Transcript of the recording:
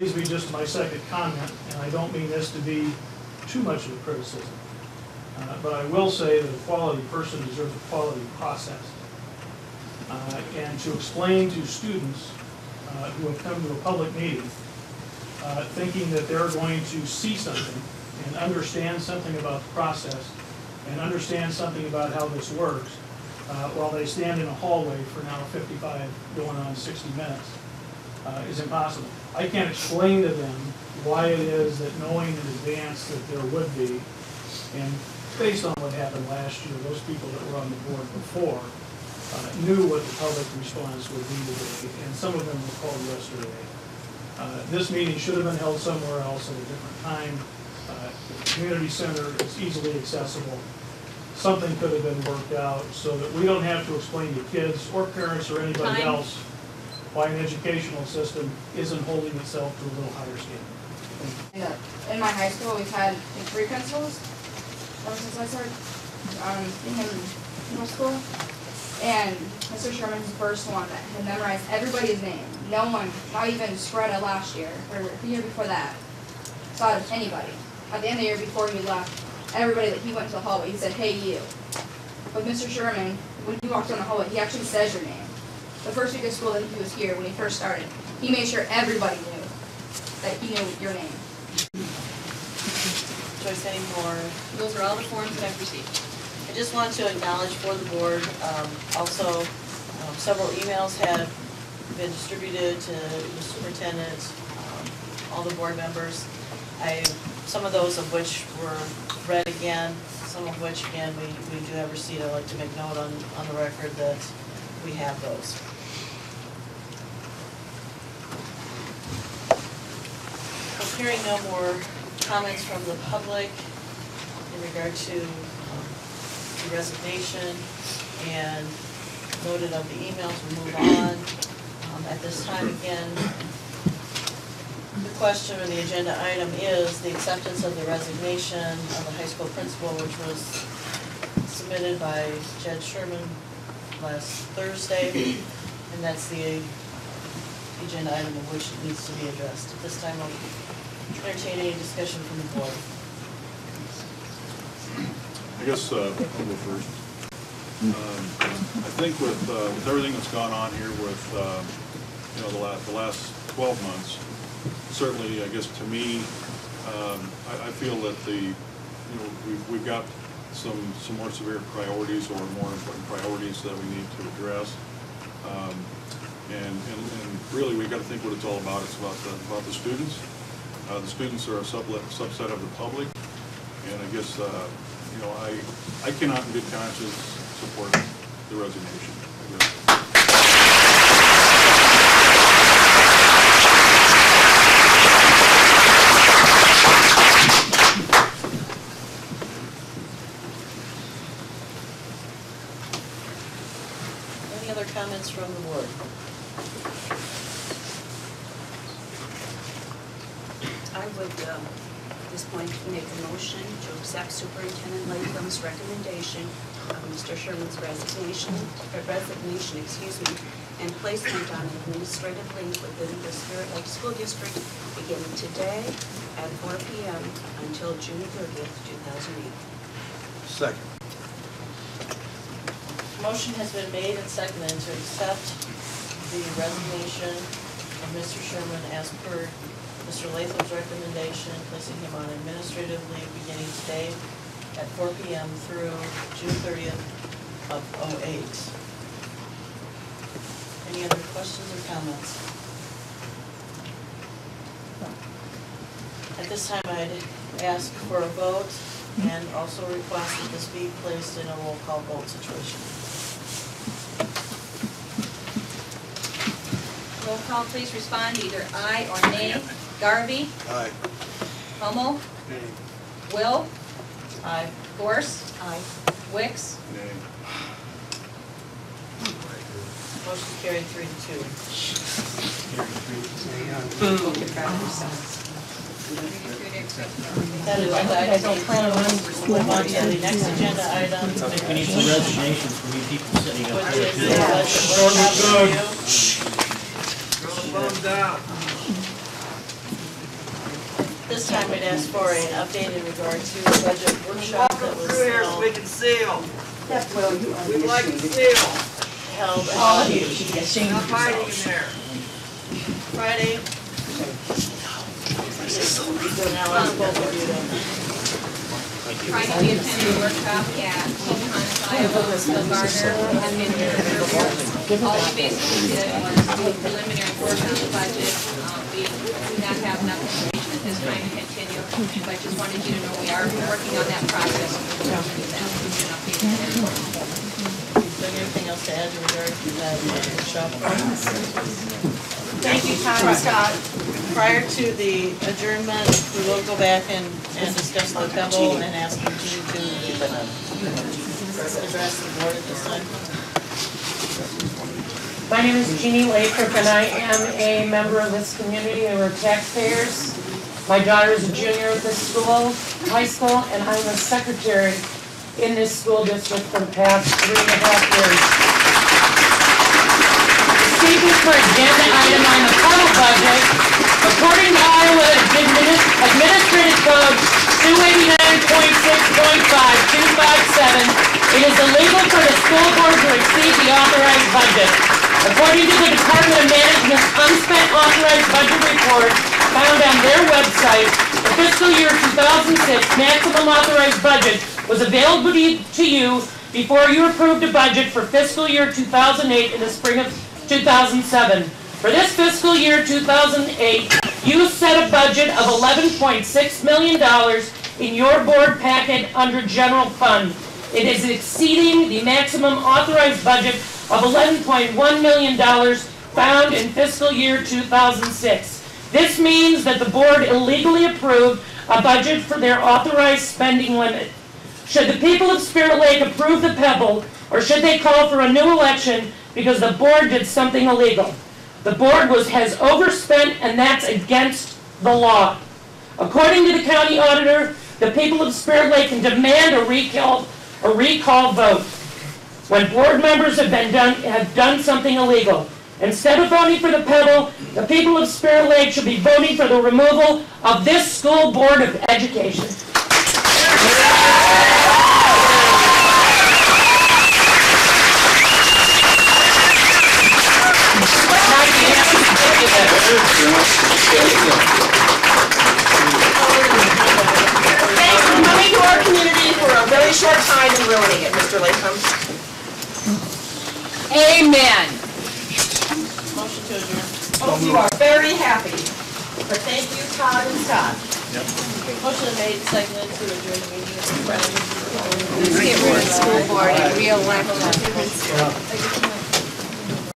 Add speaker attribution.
Speaker 1: This will be just my second comment, and I don't mean this to be too much of a criticism. But I will say that a quality person deserves a quality process. And to explain to students who have come to a public meeting thinking that they're going to see something and understand something about the process and understand something about how this works while they stand in a hallway for now 55 going on 60 minutes is impossible. I can't explain to them why it is that knowing in advance that there would be, and based on what happened last year, those people that were on the board before knew what the public response would be today, and some of them were called yesterday. This meeting should have been held somewhere else at a different time. The community center is easily accessible. Something could have been worked out so that we don't have to explain to kids or parents or anybody else why an educational system isn't holding itself to a little higher standard.
Speaker 2: In my high school, we've had 3 principals ever since I started being in middle school. And Mr. Sherman's the first one that had memorized everybody's name. No one, not even Spreada last year, or the year before that, saw it as anybody. At the end of the year before he left, everybody that he went to the hallway, he said, "Hey, you." But Mr. Sherman, when you walked down the hallway, he actually says your name. The first week of school that he was here, when he first started, he made sure everybody knew that he knew your name.
Speaker 3: Joyce, any more?
Speaker 4: Those are all the forms that I've received.
Speaker 3: I just want to acknowledge for the board, also several emails have been distributed to the superintendent, all the board members. Some of those of which were read again, some of which, again, we do have receipt. I'd like to make note on the record that we have those. Hearing no more comments from the public in regard to the resignation and noted of the emails, we move on. At this time, again, the question or the agenda item is the acceptance of the resignation of the high school principal, which was submitted by Jedd Sherman last Thursday, and that's the agenda item of which it needs to be addressed. At this time, I'll entertain any discussion from the board.
Speaker 5: I guess I'll go first. I think with everything that's gone on here with the last 12 months, certainly I guess to me, I feel that we've got some more severe priorities or more important priorities that we need to address. And really we've got to think what it's all about. It's about the students. The students are a subset of the public, and I guess I cannot in good conscience support the resignation.
Speaker 3: Any other comments from the board?
Speaker 4: I would, at this point, make a motion to accept Superintendent Latham's recommendation of Mr. Sherman's resignation, and placement on administrative leave within the Spirit Lake School District beginning today at 4 p.m. until June 30th, 2008.
Speaker 6: Second.
Speaker 3: Motion has been made and seconded to accept the resignation of Mr. Sherman as per Mr. Latham's recommendation, placing him on administrative leave beginning today at 4 p.m. through June 30th of 2008. Any other questions or comments? At this time, I'd ask for a vote and also request that this be placed in a roll call vote situation.
Speaker 4: Roll call, please respond either aye or nay. Garvey?
Speaker 6: Aye.
Speaker 4: Hummel?
Speaker 6: Nay.
Speaker 4: Will?
Speaker 3: Aye.
Speaker 4: Gorse? Aye. Wicks?
Speaker 5: Nay.
Speaker 3: Motion carried 3-2. That is move on to the next agenda item.
Speaker 7: We need some resignations from you people sitting up
Speaker 3: Which
Speaker 7: here.
Speaker 3: is the budget workshop review.
Speaker 6: Throw the phone down.
Speaker 3: this time we'd ask for an update in regard to the budget workshop that was held.
Speaker 6: We can seal.
Speaker 4: Well, you
Speaker 6: We'd like to seal.
Speaker 3: Held
Speaker 4: all
Speaker 3: on
Speaker 4: of you should get ashamed
Speaker 6: Not
Speaker 4: of
Speaker 6: hiding in
Speaker 4: yourselves.
Speaker 6: there.
Speaker 3: Friday. Now ask both of you to.
Speaker 8: Friday, we attended a workshop at Pocahontas, Iowa, with Bill Gardner and Mindy River. All we basically did was do a preliminary work on the budget. We do not have enough information at this time to continue, but just wanted you to know we are working on that process.
Speaker 3: Is there anything else to add in regard to that workshop? Thank you, Tom and Scott. Prior to the adjournment, we will go back and discuss the pebble and ask Eugene to address the board at this time.
Speaker 9: My name is Jeannie Lathrop, and I am a member of this community, and we're taxpayers. My daughter is a junior at this school, high school, and I'm a secretary in this school district for the past 3.5 years. This evening's for agenda item on the total budget. According to Iowa Administrative Code 289.6.5257, it is illegal for the school board to exceed the authorized budget. According to the Department of Management's unspent authorized budget report found on their website, the fiscal year 2006 maximum authorized budget was available to you before you approved a budget for fiscal year 2008 in the spring of 2007. For this fiscal year 2008, you set a budget of $11.6 million in your board packet under general fund. It is exceeding the maximum authorized budget of $11.1 million found in fiscal year 2006. This means that the board illegally approved a budget for their authorized spending limit. Should the people of Spirit Lake approve the pebble, or should they call for a new election because the board did something illegal? The board has overspent, and that's against the law. According to the county auditor, the people of Spirit Lake can demand a recall vote when board members have done something illegal. Instead of voting for the pebble, the people of Spirit Lake should be voting for the removal of this school board of education.
Speaker 4: Thanks for coming to our community for a very short time and ruining it, Mr. Latham. Amen.
Speaker 3: Motion to adjourn.
Speaker 4: Oh, you are very happy. But thank you, Todd and Scott.
Speaker 3: Motion made, seconded to adjourn the meeting.
Speaker 8: Let's get rid of the school board and re-elect